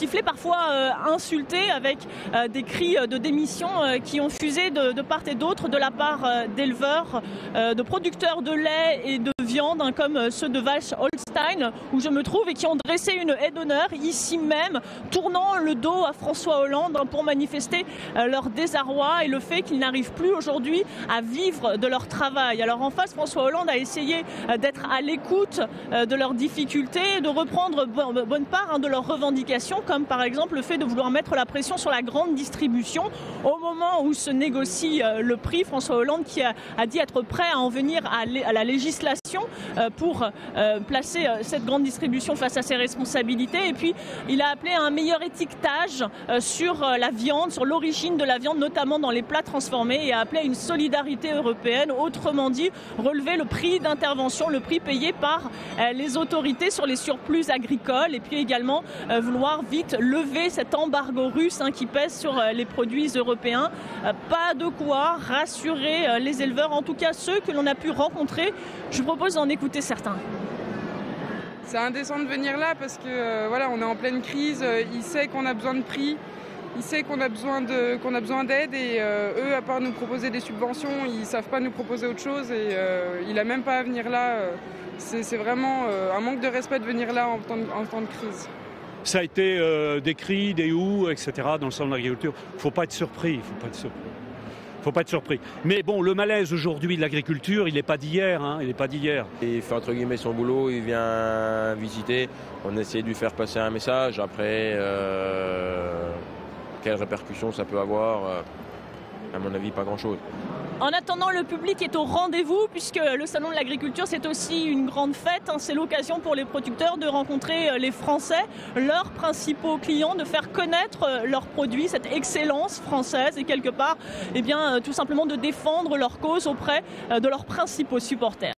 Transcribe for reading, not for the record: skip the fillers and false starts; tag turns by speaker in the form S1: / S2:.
S1: sifflés, parfois insultés, avec des cris de démission qui ont fusé de part et d'autre de la part d'éleveurs, de producteurs de lait et de viande, comme ceux de vaches Holstein, où je me trouve, et qui ont dressé une haie d'honneur ici même, tournant le dos à François Hollande pour manifester leur désarroi et le fait qu'ils n'arrivent plus aujourd'hui à vivre de leur travail. Alors en face, François Hollande a essayé d'être à l'écoute de leurs difficultés, de reprendre bonne part de leurs revendications, comme par exemple le fait de vouloir mettre la pression sur la grande distribution. Au moment où se négocie le prix, François Hollande qui a dit être prêt à en venir à la législation pour placer cette grande distribution face à ses responsabilités. Et puis il a appelé à un meilleur étiquetage sur la viande, sur l'origine de la viande, notamment dans les plats transformés, et a appelé à une solidarité européenne, autrement dit relever le prix d'intervention, le prix payé par les autorités sur les surplus agricoles, et puis également vouloir vite lever cet embargo russe qui pèse sur les produits européens. Pas de quoi rassurer les éleveurs, en tout cas ceux que l'on a pu rencontrer. Je vous propose d'en écouter certains.
S2: C'est indécent de venir là parce que voilà, on est en pleine crise, il sait qu'on a besoin de prix, il sait qu'on a besoin d'aide, et eux, à part nous proposer des subventions, ils ne savent pas nous proposer autre chose, et il n'a même pas à venir là. C'est vraiment un manque de respect de venir là en temps de crise.
S3: Ça a été des cris, des houes, etc. dans le salon de l'agriculture. Il ne faut pas être surpris, faut pas être surpris. Mais bon, le malaise aujourd'hui de l'agriculture, il n'est pas d'hier.
S4: Il fait entre guillemets son boulot, il vient visiter. On essaie de lui faire passer un message. Après, quelles répercussions ça peut avoir, à mon avis, pas grand-chose.
S1: En attendant, le public est au rendez-vous, puisque le salon de l'agriculture, c'est aussi une grande fête. C'est l'occasion pour les producteurs de rencontrer les Français, leurs principaux clients, de faire connaître leurs produits, cette excellence française, et quelque part, tout simplement de défendre leur cause auprès de leurs principaux supporters.